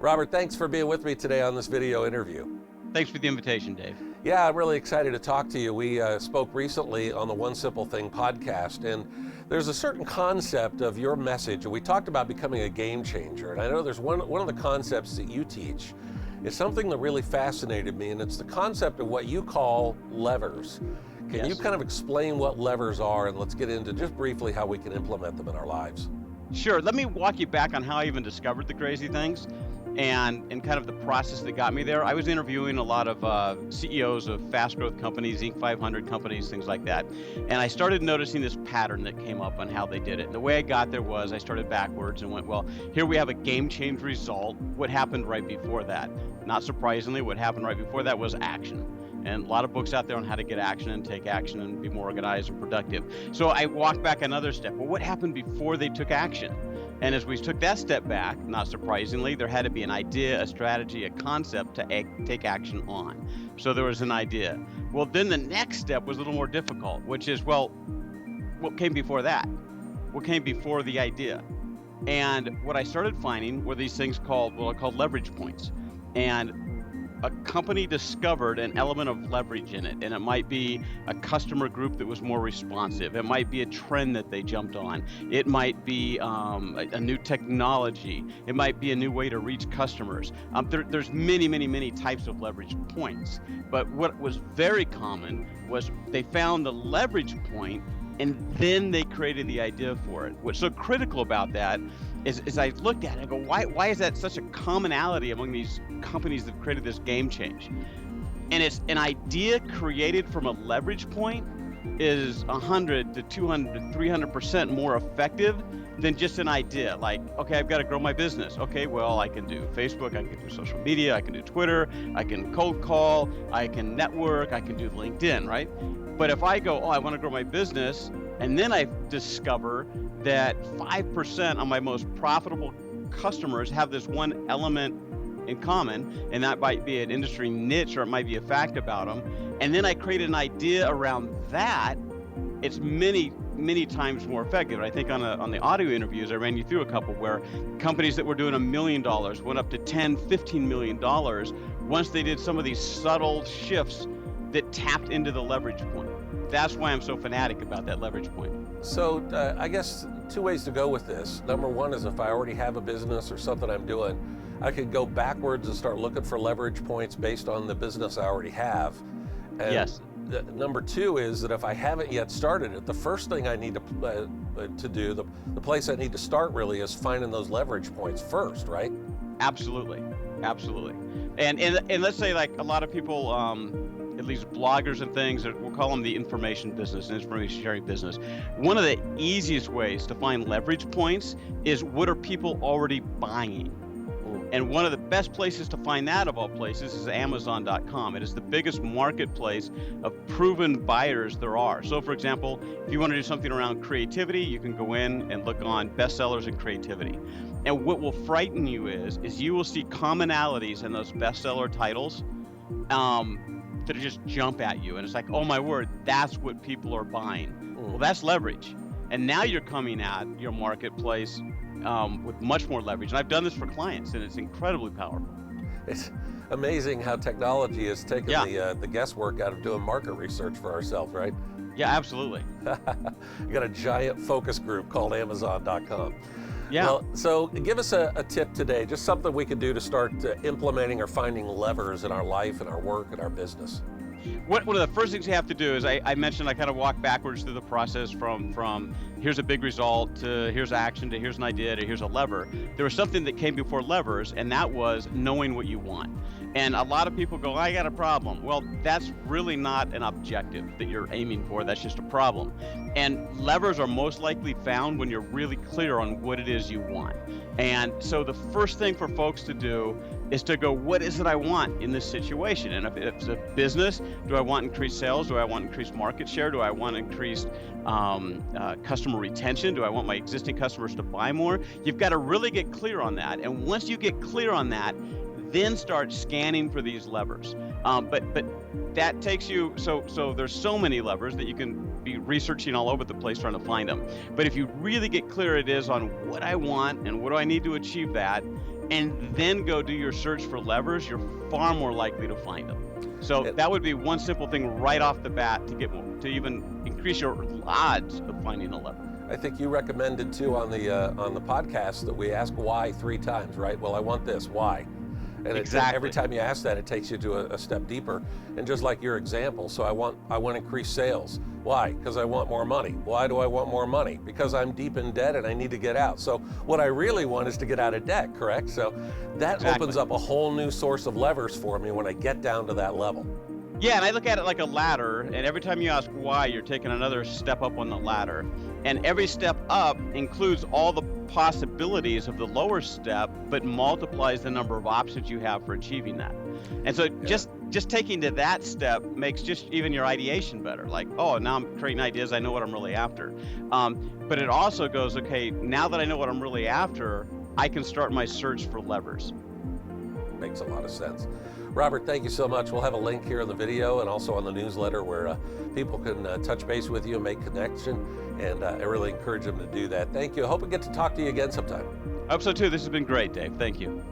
Robert, thanks for being with me today on this video interview. Thanks for the invitation, Dave. Yeah, I'm really excited to talk to you. We spoke recently on the One Simple Thing podcast, and there's a certain concept of your message, and we talked about becoming a game changer. And I know there's one of the concepts that you teach is something that really fascinated me, and it's the concept of what you call levers. Can you kind of explain what levers are, and let's get into just briefly how we can implement them in our lives? Sure. Let me walk you back on how I even discovered the crazy things and kind of the process that got me there. I was interviewing a lot of CEOs of fast growth companies, Inc. 500 companies, things like that. And I started noticing this pattern that came up on how they did it. And the way I got there was I started backwards and went, well, here we have a game change result. What happened right before that? Not surprisingly, what happened right before that was action. And a lot of books out there on how to get action and take action and be more organized and productive. So I walked back another step. Well, what happened before they took action? And as we took that step back, not surprisingly, there had to be an idea, a strategy, a concept to take action on. So there was an idea. Well, then the next step was a little more difficult, which is, well, what came before that? What came before the idea? And what I started finding were these things called leverage points. And a company discovered an element of leverage in it, and it might be a customer group that was more responsive. It might be a trend that they jumped on. It might be a new technology. It might be a new way to reach customers. There's many types of leverage points, but what was very common was they found the leverage point and then they created the idea for it. What's so critical about that is I looked at it and go, why is that such a commonality among these companies that created this game change? And it's an idea created from a leverage point is 100 to 200 to 300% more effective than just an idea. Like, okay, I've got to grow my business. Okay, well, I can do Facebook, I can do social media, I can do Twitter, I can cold call, I can network, I can do LinkedIn, right? But if I go, I want to grow my business, and then I discover that 5% of my most profitable customers have this one element in common, and that might be an industry niche or it might be a fact about them, and then I create an idea around that, it's many times more effective. I think on the audio interviews, I ran you through a couple where companies that were doing $1 million went up to $10-15 million once they did some of these subtle shifts that tapped into the leverage point. That's why I'm so fanatic about that leverage point. So I guess two ways to go with this. Number one is if I already have a business or something I'm doing, I could go backwards and start looking for leverage points based on the business I already have. And yes. Number two is that if I haven't yet started it, the first thing I need to do, the place I need to start really is finding those leverage points first, right? Absolutely. And let's say like a lot of people, at least bloggers and things, we'll call them the information business and information sharing business. One of the easiest ways to find leverage points is what are people already buying? And one of the best places to find that of all places is Amazon.com. It is the biggest marketplace of proven buyers there are. So for example, if you want to do something around creativity, you can go in and look on bestsellers in creativity. And what will frighten you is you will see commonalities in those bestseller titles that just jump at you. And it's like, oh my word, that's what people are buying. Well, that's leverage. And now you're coming at your marketplace with much more leverage. And I've done this for clients, and it's incredibly powerful. It's amazing how technology has taken the guesswork out of doing market research for ourselves, right? Yeah, absolutely. You got a giant focus group called Amazon.com. Yeah. Well, so give us a tip today, just something we can do to start implementing or finding levers in our life and our work and our business. One of the first things you have to do is, I mentioned I kind of walk backwards through the process from here's a big result to here's action to here's an idea to here's a lever. There was something that came before levers, and that was knowing what you want. And a lot of people go, I got a problem. Well, that's really not an objective that you're aiming for. That's just a problem. And levers are most likely found when you're really clear on what it is you want. And so the first thing for folks to do is to go, what is it I want in this situation? And if it's a business, do I want increased sales? Do I want increased market share? Do I want increased customer retention? Do I want my existing customers to buy more? You've got to really get clear on that. And once you get clear on that, then start scanning for these levers. But that takes you, so there's so many levers that you can be researching all over the place trying to find them. But if you really get clear it is on what I want and what do I need to achieve that, and then go do your search for levers, you're far more likely to find them. So that would be one simple thing right off the bat to get more, to even increase your odds of finding a lever. I think you recommended too on the podcast that we ask why 3 times, right? Well, I want this, why? And Exactly. Every time you ask that, it takes you to a step deeper. And just like your example, so I want increased sales. Why? Because I want more money. Why do I want more money? Because I'm deep in debt and I need to get out. So what I really want is to get out of debt, correct? So that Exactly. opens up a whole new source of levers for me when I get down to that level. Yeah, and I look at it like a ladder, and every time you ask why, you're taking another step up on the ladder. And every step up includes all the possibilities of the lower step, but multiplies the number of options you have for achieving that. And so just taking to that step makes just even your ideation better. Like, oh, now I'm creating ideas, I know what I'm really after. But it also goes, okay, now that I know what I'm really after, I can start my search for levers. Makes a lot of sense. Robert, thank you so much. We'll have a link here in the video and also on the newsletter where people can touch base with you and make connection. And I really encourage them to do that. Thank you. I hope we get to talk to you again sometime. I hope so too. This has been great, Dave. Thank you.